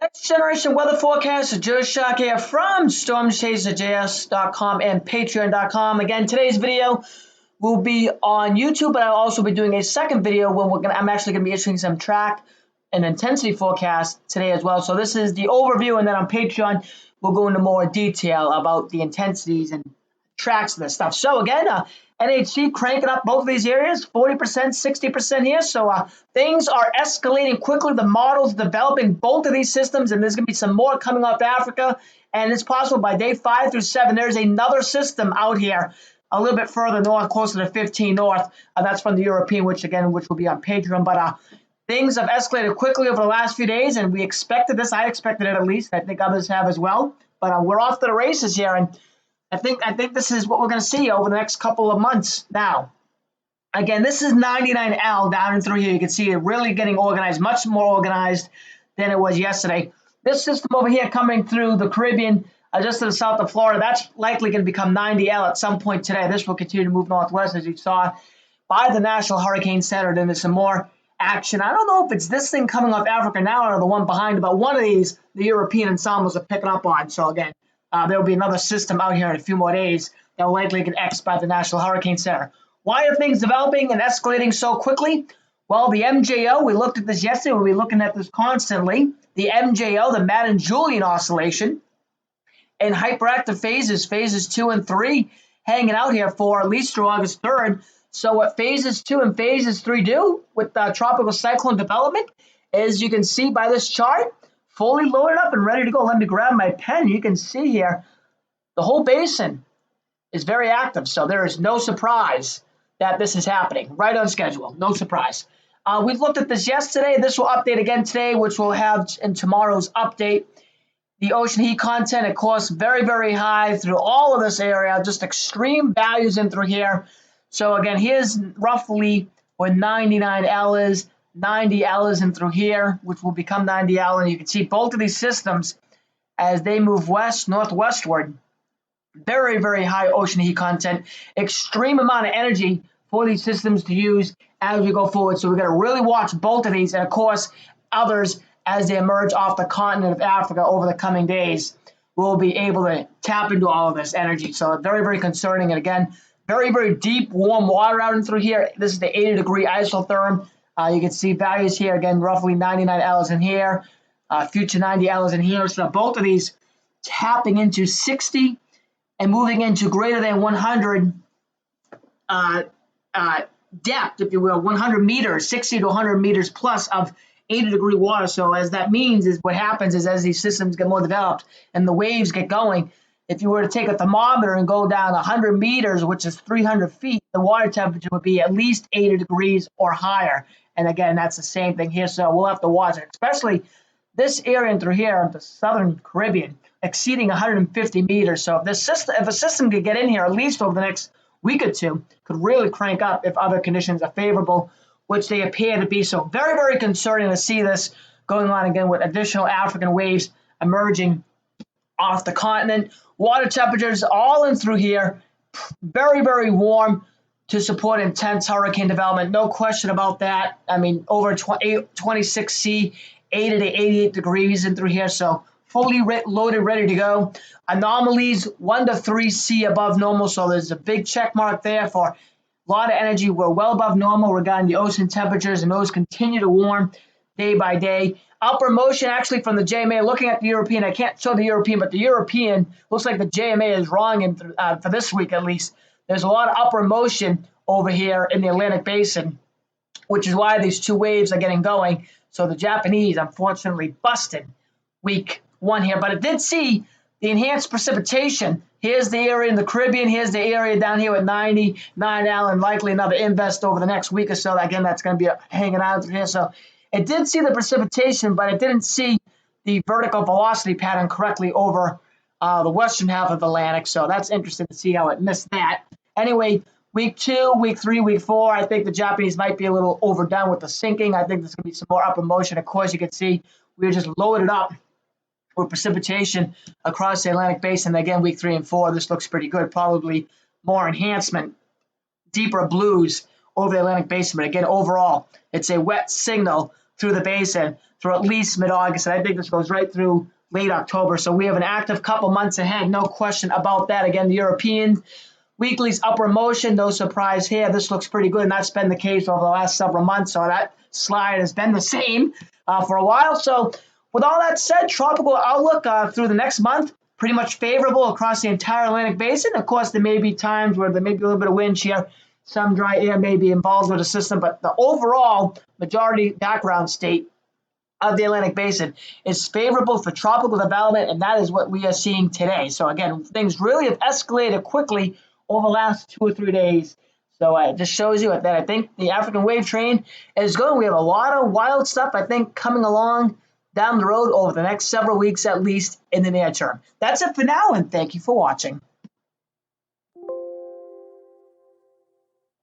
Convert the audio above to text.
Next generation weather forecast, Joe Shock here from StormChaserJS.com and Patreon.com. Again, today's video will be on YouTube, but I'll also be doing a second video when I'm actually going to be issuing some track and intensity forecast today as well. So this is the overview, and then on Patreon, we'll go into more detail about the intensities and tracks and this stuff. So again, NHC cranking up both of these areas, 40%, 60% here. So things are escalating quickly. The model's developing both of these systems, and there's going to be some more coming off Africa. And it's possible by day 5 through 7, there's another system out here a little bit further north, closer to 15 north. That's from the European, which will be on Patreon. But things have escalated quickly over the last few days, and we expected this. I expected it at least. I think others have as well. But we're off to the races here, and I think this is what we're going to see over the next couple of months now. Again, this is 99L down and through here. You can see it really getting organized, much more organized than it was yesterday. This system over here coming through the Caribbean, just to the south of Florida, that's likely going to become 90L at some point today. This will continue to move northwest, as you saw by the National Hurricane Center. Then there's some more action. I don't know if it's this thing coming off Africa now or the one behind, but one of these, the European ensembles are picking up on. So again, there will be another system out here in a few more days that will likely get X'd by the National Hurricane Center. Why are things developing and escalating so quickly? Well, the MJO, we looked at this yesterday. We'll be looking at this constantly. The MJO, the Madden-Julian oscillation, in hyperactive phases 2 and 3, hanging out here for at least through August 3rd. So what phases 2 and phases 3 do with tropical cyclone development is, you can see by this chart, fully loaded up and ready to go. Let me grab my pen. You can see here the whole basin is very active. So there is no surprise that this is happening. Right on schedule. No surprise. We've looked at this yesterday. This will update again today, which we'll have in tomorrow's update. The ocean heat content, of course, very, very high through all of this area. Just extreme values in through here. So again, here's roughly where 99L is. 90L is in through here, which will become 90L, and you can see both of these systems as they move northwestward. Very, very high ocean heat content, extreme amount of energy for these systems to use as we go forward. So we've got to really watch both of these, and of course, others as they emerge off the continent of Africa over the coming days. We'll be able to tap into all of this energy. So very, very concerning. And again, very, very deep, warm water out in through here. This is the 80-degree isotherm. You can see values here, again, roughly 99L in here, future 90L in here. So both of these tapping into 60 and moving into greater than 100 depth, if you will, 100 meters, 60 to 100 meters plus of 80-degree water. So as that means is what happens is, as these systems get more developed and the waves get going, if you were to take a thermometer and go down 100 meters, which is 300 feet, the water temperature would be at least 80 degrees or higher. And again, that's the same thing here. So we'll have to watch it, especially this area and through here, the southern Caribbean, exceeding 150 meters. So if a system could get in here at least over the next week or two, could really crank up if other conditions are favorable, which they appear to be. So very, very concerning to see this going on again with additional African waves emerging off the continent. Water temperatures all in through here, very, very warm to support intense hurricane development. No question about that. I mean, over 26 C, 80 to 88 degrees in through here. So fully loaded, ready to go. Anomalies 1 to 3 C above normal. So there's a big check mark there for a lot of energy. We're well above normal regarding the ocean temperatures, and those continue to warm day by day. Upper motion actually from the JMA, looking at the European, I can't show the European, but the European looks like the JMA is wrong for this week at least. There's a lot of upper motion over here in the Atlantic Basin, which is why these two waves are getting going. So the Japanese, unfortunately, busted week 1 here. But it did see the enhanced precipitation. Here's the area in the Caribbean. Here's the area down here with 99L, and likely another invest over the next week or so. Again, that's going to be hanging out here. So it did see the precipitation, but it didn't see the vertical velocity pattern correctly over the western half of the Atlantic. So that's interesting to see how it missed that. Anyway, week 2, week 3, week 4, I think the Japanese might be a little overdone with the sinking. I think there's going to be some more upper motion. Of course, you can see we're just loaded up with precipitation across the Atlantic Basin. Again, week 3 and 4, this looks pretty good. Probably more enhancement, deeper blues over the Atlantic Basin. But again, overall, it's a wet signal through the basin through at least mid-August, and I think this goes right through late October. So we have an active couple months ahead, no question about that. Again, the European weekly's upward motion, no surprise here. This looks pretty good, and that's been the case over the last several months. So that slide has been the same for a while. So with all that said, tropical outlook through the next month, pretty much favorable across the entire Atlantic basin. Of course, there may be times where there may be a little bit of wind shear. Some dry air may be involved with the system, but the overall majority background state of the Atlantic basin is favorable for tropical development, and that is what we are seeing today. So again, things really have escalated quickly over the last 2 or 3 days. So it just shows you that I think the African wave train is going. We have a lot of wild stuff, I think, coming along down the road over the next several weeks, at least in the near term. That's it for now, and thank you for watching.